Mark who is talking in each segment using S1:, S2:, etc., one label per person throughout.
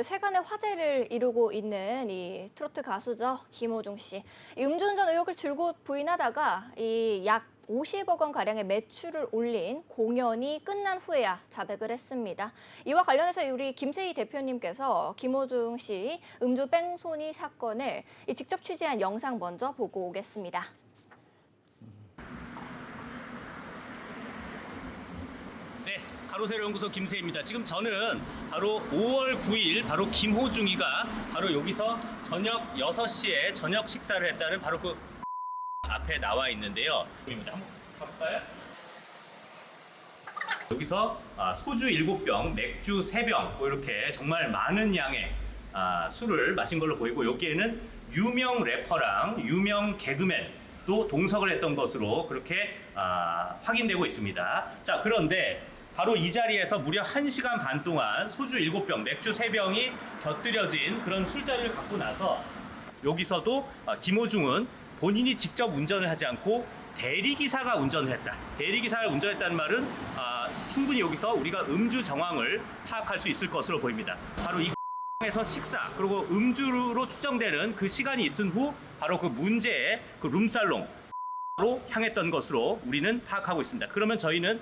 S1: 세간의 화제를 이루고 있는 이 트로트 가수죠. 김호중 씨. 이 음주운전 의혹을 줄곧 부인하다가 이 약 50억 원 가량의 매출을 올린 공연이 끝난 후에야 자백을 했습니다. 이와 관련해서 우리 김세희 대표님께서 김호중 씨 음주 뺑소니 사건을 직접 취재한 영상 먼저 보고 오겠습니다.
S2: 네, 가로세로 연구소 김세희입니다. 지금 저는 바로 5월 9일 바로 김호중이가 바로 여기서 저녁 6시에 저녁 식사를 했다는 바로 그 앞에 나와 있는데요. 한번 가볼까요? 여기서 소주 7병, 맥주 3병 뭐 이렇게 정말 많은 양의 술을 마신 걸로 보이고, 여기에는 유명 래퍼랑 유명 개그맨도 동석을 했던 것으로 그렇게 확인되고 있습니다. 자, 그런데 바로 이 자리에서 무려 1시간 반 동안 소주 7병, 맥주 3병이 곁들여진 그런 술자리를 갖고 나서 여기서도 김호중은 본인이 직접 운전을 하지 않고 대리기사가 운전을 했다. 대리기사가 운전했다는 말은 충분히 여기서 우리가 음주 정황을 파악할 수 있을 것으로 보입니다. 바로 이 에서 식사 그리고 음주로 추정되는 그 시간이 있은 후 바로 그 문제의 그 룸살롱으로 향했던 것으로 우리는 파악하고 있습니다. 그러면 저희는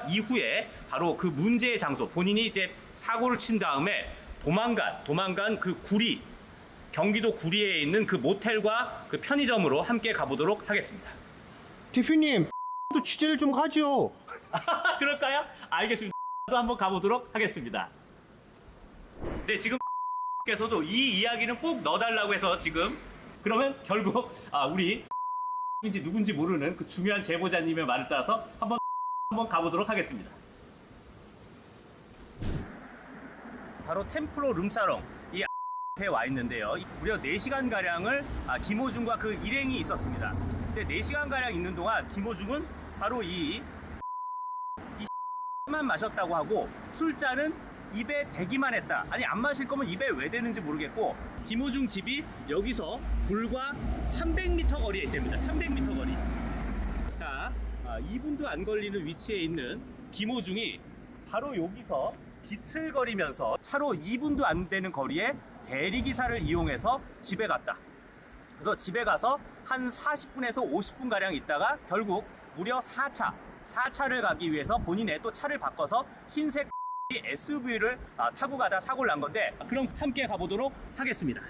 S2: 이후에 바로 그 문제의 장소, 본인이 이제 사고를 친 다음에 도망간 그 구리, 경기도 구리에 있는 그 모텔과 그 편의점으로 함께 가보도록 하겠습니다.
S3: 대표님, 또 취재를 좀 하죠.
S2: 그럴까요? 알겠습니다. 또 한번 가보도록 하겠습니다. 네, 지금 께서도 이 이야기는 꼭 넣어달라고 해서 지금, 그러면 결국 우리 인지 누군지 모르는 그 중요한 제보자님의 말을 따라서 한번 가보도록 하겠습니다. 바로 템플로 룸사롱 이 앞에 와 있는데요. 무려 4시간가량을 김호중과 그 일행이 있었습니다. 근데 4시간가량 있는 동안 김호중은 바로 만 마셨다고 하고 술잔은 입에 대기만 했다. 아니, 안 마실 거면 입에 왜 대는지 모르겠고, 김호중 집이 여기서 불과 300m 거리에 있답니다. 300m 거리. 자, 2분도 안 걸리는 위치에 있는 김호중이 바로 여기서 비틀거리면서 차로 2분도 안 되는 거리에 대리기사를 이용해서 집에 갔다. 그래서 집에 가서 한 40분에서 50분가량 있다가 결국 무려 4차를 가기 위해서 본인의 또 차를 바꿔서 흰색 SUV를 타고 가다 사고를 난 건데, 그럼 함께 가보도록 하겠습니다.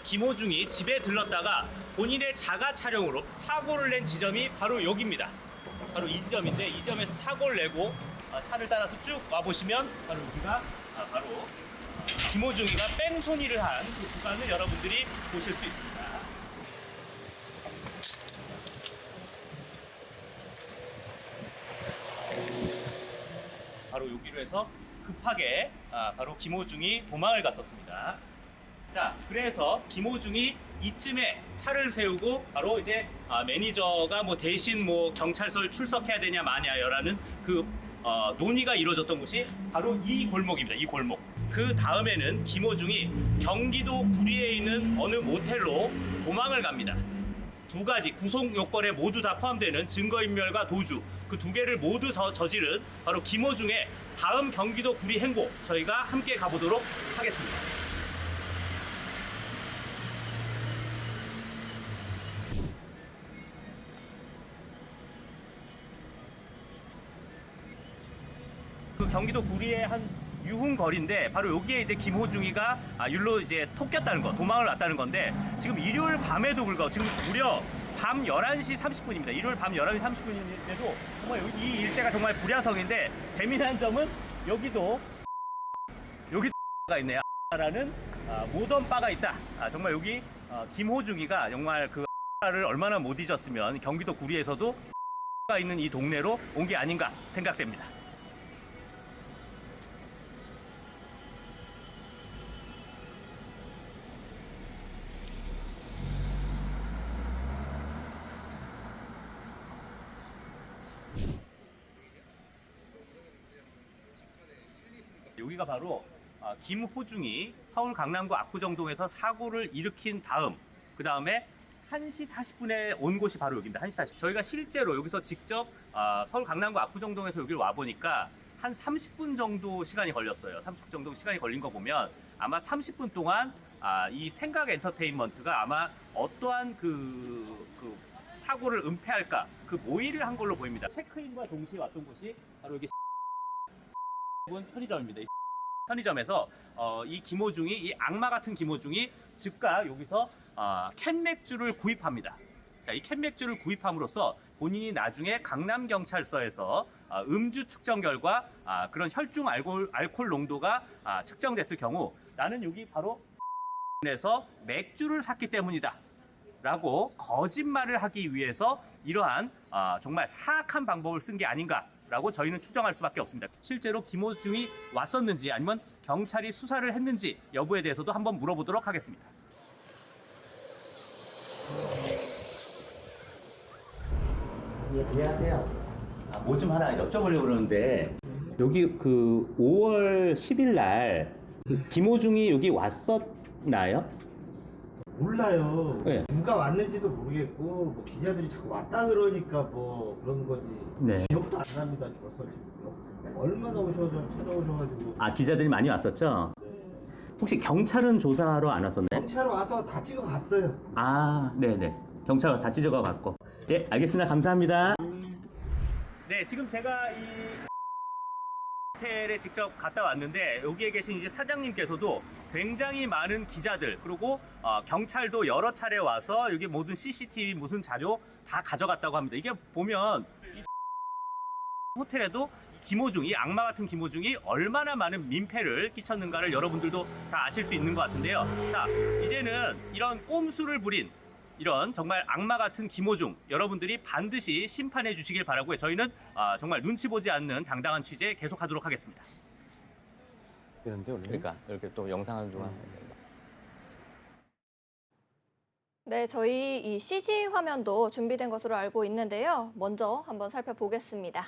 S2: 김호중이 집에 들렀다가 본인의 자가 차량으로 사고를 낸 지점이 바로 여기입니다. 바로 이 지점인데, 이 점에서 사고를 내고 차를 따라서 쭉 와보시면 바로 여기가 바로 김호중이가 뺑소니를 한 그 구간을 여러분들이 보실 수 있습니다. 바로 여기로 해서 급하게 바로 김호중이 도망을 갔었습니다. 자, 그래서 김호중이 이쯤에 차를 세우고 바로 이제 매니저가 뭐 대신 뭐 경찰서를 출석해야 되냐 마냐라는 그 논의가 이루어졌던 곳이 바로 이 골목입니다. 이 골목. 그 다음에는 김호중이 경기도 구리에 있는 어느 모텔로 도망을 갑니다. 두 가지 구속 요건에 모두 다 포함되는 증거인멸과 도주, 그 두 개를 모두 저지른 바로 김호중의 다음 경기도 구리 행보, 저희가 함께 가보도록 하겠습니다. 그 경기도 구리의 한 유흥거리인데, 바로 여기에 이제 김호중이가 율로 이제 톡꼈다는 거, 도망을 왔다는 건데, 지금 일요일 밤에도 불구하고 지금 무려 밤 11시 30분입니다. 일요일 밤 11시 30분인데도 정말 이 일대가 정말 불야성인데, 재미난 점은 여기도 가 있네요. 라는 모던 바가 있다. 정말 여기 김호중이가 정말 그 를 얼마나 못 잊었으면 경기도 구리에서도 가 있는 이 동네로 온 게 아닌가 생각됩니다. 여기가 바로 김호중이 서울 강남구 압구정동에서 사고를 일으킨 다음 그 다음에 1시 40분에 온 곳이 바로 여기입니다. 1시 40분. 저희가 실제로 여기서 직접 서울 강남구 압구정동에서 여기를 와보니까 한 30분 정도 시간이 걸렸어요. 30분 정도 시간이 걸린 거 보면 아마 30분 동안 이 생각 엔터테인먼트가 아마 어떠한 그 사고를 은폐할까 그 모의를 한 걸로 보입니다. 체크인과 동시에 왔던 곳이 바로 여기 편의점입니다. 이 편의점에서 이 김호중이 이 악마 같은 김호중이 즉각 여기서 캔 맥주를 구입합니다. 자, 이 캔 맥주를 구입함으로써 본인이 나중에 강남경찰서에서 음주 측정 결과 그런 혈중 알코올 농도가 측정됐을 경우 나는 여기 바로 에서 맥주를 샀기 때문이다 라고 거짓말을 하기 위해서 이러한 정말 사악한 방법을 쓴 게 아닌가 라고 저희는 추정할 수밖에 없습니다. 실제로 김호중이 왔었는지 아니면 경찰이 수사를 했는지 여부에 대해서도 한번 물어보도록 하겠습니다. 예, 안녕하세요. 뭐 좀 하나 여쭤보려고 그러는데 여기 그 5월 10일 날 김호중이 여기 왔었나요?
S4: 몰라요.
S2: 네.
S4: 누가 왔는지도 모르겠고 뭐 기자들이 자꾸 왔다 그러니까 뭐 그런 거지.
S2: 네.
S4: 기억도 안 납니다. 벌써 지금 얼마나 찾아오셔가지고.
S2: 기자들이 많이 왔었죠? 혹시 경찰은 조사하러 안 왔었나요?
S4: 경찰 와서 다 찍어 갔어요.
S2: 네네. 경찰 와서 다 찢어가 갔고. 예, 알겠습니다. 감사합니다. 네, 지금 제가 이 호텔에 직접 갔다 왔는데 여기에 계신 이제 사장님께서도 굉장히 많은 기자들 그리고 경찰도 여러 차례 와서 여기 모든 CCTV 무슨 자료 다 가져갔다고 합니다. 이게 보면 이 호텔에도 김호중, 이 악마 같은 김호중이 얼마나 많은 민폐를 끼쳤는가를 여러분들도 다 아실 수 있는 것 같은데요. 자, 이제는 이런 꼼수를 부린 이런 정말 악마 같은 김호중 여러분들이 반드시 심판해 주시길 바라고요. 저희는 정말 눈치 보지 않는 당당한 취재 계속하도록 하겠습니다.
S5: 그러니까 이렇게 또 영상을 좀
S1: 네, 저희 이 CG 화면도 준비된 것으로 알고 있는데요. 먼저 한번 살펴보겠습니다.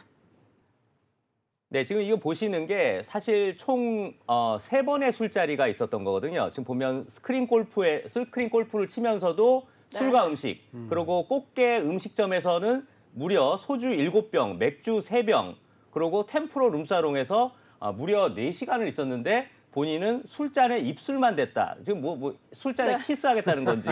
S5: 네, 지금 이거 보시는 게 사실 총 3번의 술자리가 있었던 거거든요. 지금 보면 스크린 골프를 치면서도
S1: 네.
S5: 술과 음식, 그리고 꽃게 음식점에서는 무려 소주 7병, 맥주 3병, 그리고 템프로 룸사롱에서 무려 4시간을 있었는데 본인은 술잔에 입술만 댔다. 지금 뭐 술잔에
S1: 네.
S5: 키스하겠다는 건지.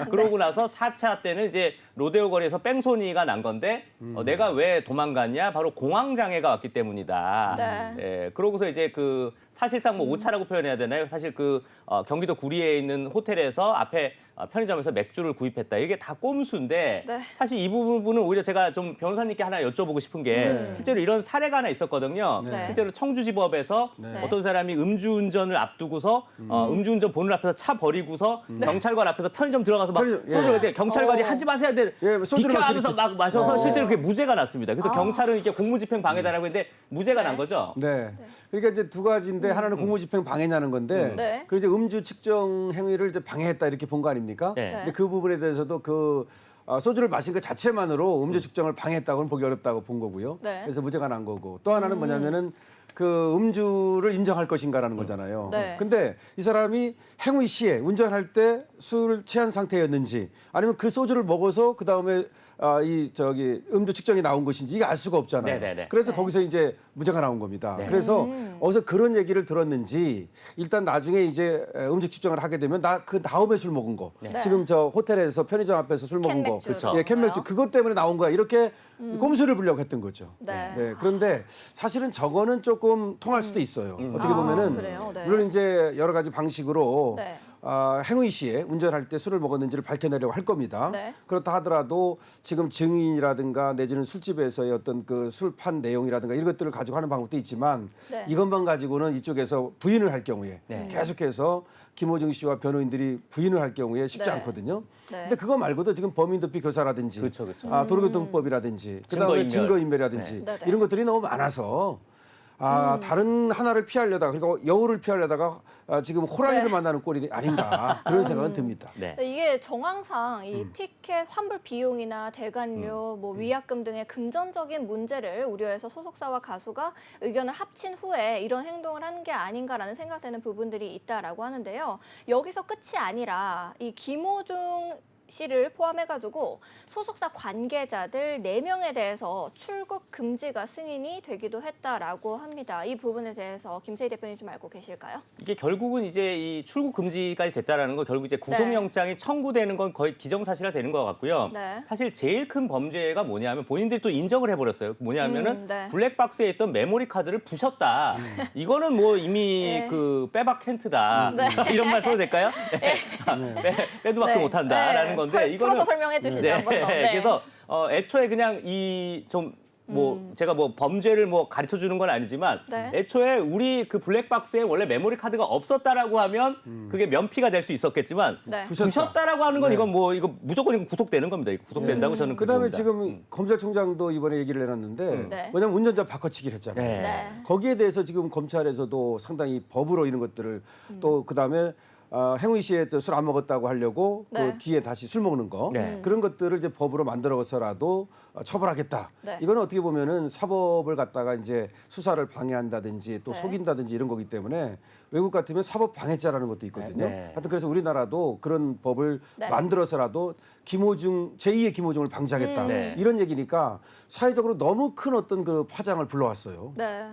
S5: 그러고 나서 4차 때는 이제 로데오 거리에서 뺑소니가 난 건데 내가 왜 도망갔냐? 바로 공황장애가 왔기 때문이다.
S1: 네.
S5: 예, 그러고서 이제 그 사실상 뭐 오차라고 표현해야 되나요? 사실 그 경기도 구리에 있는 호텔에서 앞에 편의점에서 맥주를 구입했다. 이게 다 꼼수인데
S1: 네.
S5: 사실 이 부분은 오히려 제가 좀 변호사님께 하나 여쭤보고 싶은 게 실제로 이런 사례가 하나 있었거든요.
S1: 네.
S5: 실제로 청주지법에서
S1: 네.
S5: 어떤 사람이 음주운전을 앞두고서 음주운전 본을 앞에서 차 버리고서 경찰관 앞에서 편의점 들어가서 막
S6: 편의점, 예.
S5: 소주를 그때 경찰관이 하지 마세요.
S6: 예, 소주를 막
S5: 비켜하면서
S6: 이렇게-
S5: 막 마셔서 실제로 그게 무죄가 났습니다. 그래서
S1: 아.
S5: 경찰은 이게 공무집행 방해다라고 했는데 무죄가
S1: 네.
S5: 난 거죠.
S6: 네. 그러니까 이제 두 가지인데 하나는 공무집행 방해냐는 건데,
S1: 네.
S6: 그 이제 음주 측정 행위를 이제 방해했다 이렇게 본 거 아닙니까?
S5: 네.
S6: 근데 그 부분에 대해서도 그 소주를 마신 것 자체만으로 음주 측정을 방해했다고는 보기 어렵다고 본 거고요.
S1: 네.
S6: 그래서 무죄가 난 거고 또 하나는 뭐냐면은 그 음주를 인정할 것인가라는 거잖아요.
S1: 네.
S6: 근데 이 사람이 행위 시에 운전할 때 술 취한 상태였는지 아니면 그 소주를 먹어서 그 다음에 음주 측정이 나온 것인지 이게 알 수가 없잖아요.
S5: 네네네.
S6: 그래서
S1: 네.
S6: 거기서 이제 무죄가 나온 겁니다.
S5: 네.
S6: 그래서 어디서 그런 얘기를 들었는지 일단 나중에 이제 음주 측정을 하게 되면 그 다음에 술 먹은 거
S1: 네.
S6: 지금 저 호텔에서 편의점 앞에서 술 먹은 거
S1: 캔맥주로
S5: 그쵸.
S6: 예, 캔맥주 그것 때문에 나온 거야 이렇게 꼼수를 부려고 했던 거죠.
S1: 네.
S6: 그런데 사실은 저거는 조금 통할 수도 있어요. 어떻게
S1: 아,
S6: 보면은
S1: 그래요? 네.
S6: 물론 이제 여러 가지 방식으로
S1: 네.
S6: 행위 시에 운전할 때 술을 먹었는지를 밝혀내려고 할 겁니다.
S1: 네.
S6: 그렇다 하더라도 지금 증인이라든가 내지는 술집에서의 어떤 그 술판 내용이라든가 이런 것들을 가지고 하는 방법도 있지만
S1: 네.
S6: 이것만 가지고는 이쪽에서 부인을 할 경우에
S5: 네.
S6: 계속해서 김호중 씨와 변호인들이 부인을 할 경우에 쉽지
S1: 네.
S6: 않거든요.
S1: 네.
S6: 근데 그거 말고도 지금 범인도피 교사라든지
S5: 그렇죠, 그렇죠.
S6: 도로교통법이라든지 그다음에
S5: 증거인멸.
S6: 증거인멸이라든지
S1: 네. 네.
S6: 이런 것들이 너무 많아서 다른 하나를 피하려다가 그리고 여우를 피하려다가 지금 호랑이를
S1: 네.
S6: 만나는 꼴이 아닌가 그런 생각은 듭니다.
S5: 네.
S1: 이게 정황상 이 티켓 환불 비용이나 대관료, 뭐 위약금 등의 금전적인 문제를 우려해서 소속사와 가수가 의견을 합친 후에 이런 행동을 한 게 아닌가라는 생각되는 부분들이 있다라고 하는데요. 여기서 끝이 아니라 이 김호중 씨를 포함해가지고 소속사 관계자들 4명에 대해서 출국 금지가 승인이 되기도 했다라고 합니다. 이 부분에 대해서 김세희 대표님 좀 알고 계실까요?
S5: 이게 결국은 이제 이 출국 금지까지 됐다라는 거 결국 이제 구속영장이 청구되는 건 거의 기정사실화 되는 것 같고요.
S1: 네.
S5: 사실 제일 큰 범죄가 뭐냐면 본인들이 또 인정을 해버렸어요. 뭐냐면은
S1: 네.
S5: 블랙박스에 있던 메모리 카드를 부셨다. 이거는 뭐 이미
S1: 네.
S5: 그 빼박 캔트다. 이런 말 써도 될까요? 빼도 박도
S1: 네.
S5: 못한다라는 건데 이거는
S1: 풀어서 설명해 주시죠.
S5: 네.
S1: 한번 더. 네.
S5: 그래서 애초에 그냥 이 좀 뭐 제가 뭐 범죄를 뭐 가르쳐 주는 건 아니지만
S1: 네.
S5: 애초에 우리 그 블랙박스에 원래 메모리 카드가 없었다라고 하면 그게 면피가 될 수 있었겠지만
S1: 네.
S5: 부셨다라고 하는 건
S6: 네.
S5: 이건 뭐 이거 무조건 이거 구속되는 겁니다. 이거 구속된다고 저는
S6: 그다음에
S5: 그렇게
S6: 지금
S5: 봅니다.
S6: 검찰총장도 이번에 얘기를 해놨는데
S1: 네.
S6: 왜냐하면 운전자 바꿔치기를 했잖아요.
S5: 네.
S1: 네.
S6: 거기에 대해서 지금 검찰에서도 상당히 법으로 이런 것들을 또 그다음에 행위 시에 술 안 먹었다고 하려고
S1: 네.
S6: 그 뒤에 다시 술 먹는 거
S5: 네.
S6: 그런 것들을 이제 법으로 만들어서라도 처벌하겠다.
S1: 네.
S6: 이거는 어떻게 보면은 사법을 갖다가 이제 수사를 방해한다든지 또
S1: 네.
S6: 속인다든지 이런 거기 때문에 외국 같으면 사법 방해죄라는 것도 있거든요.
S5: 네.
S6: 하여튼 그래서 우리나라도 그런 법을
S1: 네.
S6: 만들어서라도 김호중 제2의 김호중을 방지하겠다
S5: 네.
S6: 이런 얘기니까 사회적으로 너무 큰 어떤 그 파장을 불러왔어요.
S1: 네.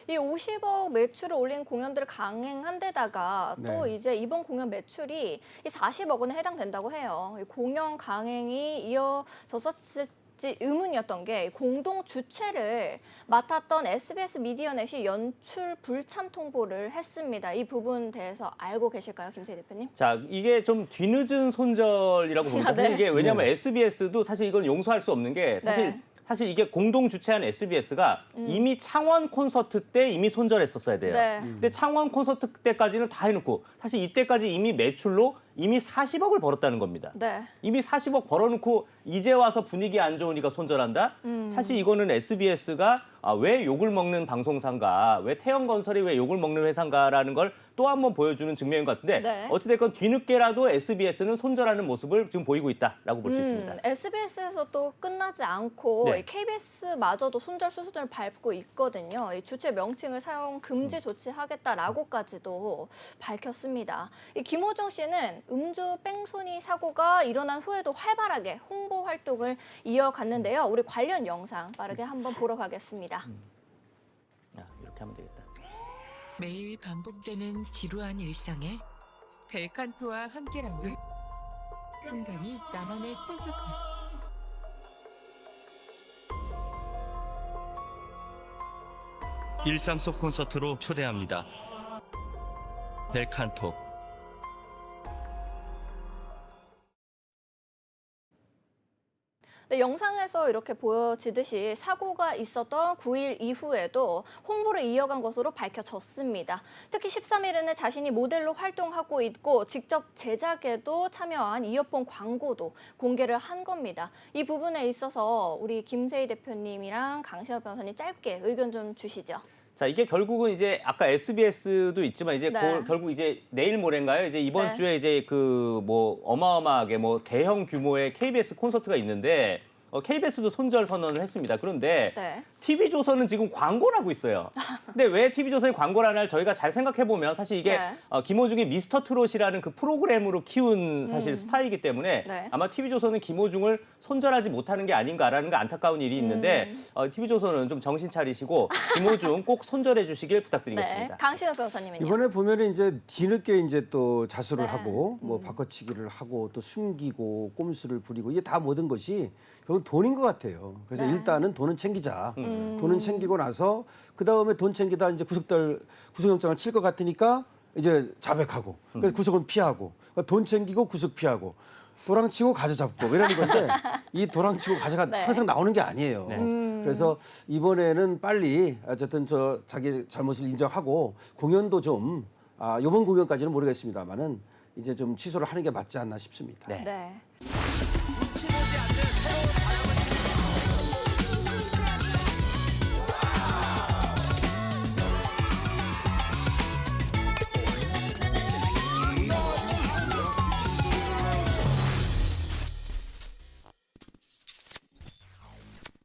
S1: 이 50억 매출을 올린 공연들을 강행한 데다가 또
S6: 네.
S1: 이제 이번 공연 매출이 이 40억 원에 해당된다고 해요. 이 공연 강행이 이어졌을지 의문이었던 게 공동 주최를 맡았던 SBS 미디어넷이 연출 불참 통보를 했습니다. 이 부분 대해서 알고 계실까요, 김세희 대표님?
S5: 자, 이게 좀 뒤늦은 손절이라고 봅니다. 사실
S1: 네.
S5: 이게 왜냐하면 SBS도 사실 이건 용서할 수 없는 게 사실 이게 공동 주최한 SBS가 이미 창원 콘서트 때 이미 손절했었어야 돼요.
S1: 네.
S5: 근데 창원 콘서트 때까지는 다 해놓고 사실 이때까지 이미 매출로 이미 40억을 벌었다는 겁니다.
S1: 네.
S5: 이미 40억 벌어놓고 이제 와서 분위기 안 좋으니까 손절한다? 사실 이거는 SBS가 왜 욕을 먹는 방송사인가, 왜 태영건설이 왜 욕을 먹는 회사인가라는 걸 또 한 번 보여주는 증명인 것 같은데
S1: 네.
S5: 어찌됐건 뒤늦게라도 SBS는 손절하는 모습을 지금 보이고 있다라고 볼 수 있습니다.
S1: SBS에서 또 끝나지 않고
S5: 네.
S1: KBS마저도 손절 수순을 밟고 있거든요. 이 주최 명칭을 사용 금지 조치하겠다라고까지도 밝혔습니다. 이 김호중 씨는 음주 뺑소니 사고가 일어난 후에도 활발하게 홍보 활동을 이어갔는데요. 우리 관련 영상 빠르게 한번 보러 가겠습니다.
S5: 이렇게 하면 되겠다.
S7: 매일 반복되는 지루한 일상에 벨칸토와 함께라면 순간이 나만의 콘서트.
S8: 일상 속 콘서트로 초대합니다. 벨칸토.
S1: 네, 영상에서 이렇게 보여지듯이 사고가 있었던 9일 이후에도 홍보를 이어간 것으로 밝혀졌습니다. 특히 13일에는 자신이 모델로 활동하고 있고 직접 제작에도 참여한 이어폰 광고도 공개를 한 겁니다. 이 부분에 있어서 우리 김세희 대표님이랑 강신업 변호사님 짧게 의견 좀 주시죠.
S5: 자, 이게 결국은 이제 아까 SBS도 있지만 이제
S1: 네.
S5: 결국 이제 내일 모레인가요? 이제 이번
S1: 네.
S5: 주에 이제 그 뭐 어마어마하게 뭐 대형 규모의 KBS 콘서트가 있는데 KBS도 손절 선언을 했습니다. 그런데
S1: 네.
S5: TV조선은 지금 광고를 하고 있어요. 근데 왜 TV조선이 광고를 하나 저희가 잘 생각해보면 사실 이게
S1: 네.
S5: 김호중이 미스터 트롯이라는 그 프로그램으로 키운 사실 스타이기 때문에
S1: 네.
S5: 아마 TV조선은 김호중을 손절하지 못하는 게 아닌가라는 게 안타까운 일이 있는데 TV조선은 좀 정신 차리시고 김호중 꼭 손절해 주시길 부탁드리겠습니다.
S1: 네. 강신업 변호사님은요?
S6: 이번에 보면은 이제 뒤늦게 이제 또 자수를
S1: 네.
S6: 하고 뭐 바꿔치기를 하고 또 숨기고 꼼수를 부리고 이게 다 모든 것이 결국 돈인 것 같아요. 그래서
S1: 네.
S6: 일단은 돈은 챙기자. 돈은 챙기고 나서 그 다음에 돈 챙기다 이제 구속영장을 칠 것 같으니까 이제 자백하고 그래서 구속은 피하고 그러니까 돈 챙기고 구속 피하고 도랑치고 가자 잡고 이러는 건데 이 도랑치고 가자가
S1: 네.
S6: 항상 나오는 게 아니에요. 그래서 이번에는 빨리 어쨌든 자기 잘못을 인정하고 공연도 좀 이번 공연까지는 모르겠습니다만은 이제 좀 취소를 하는 게 맞지 않나 싶습니다.
S5: 네.
S1: 네.
S9: 눈치 보지 않는 새로운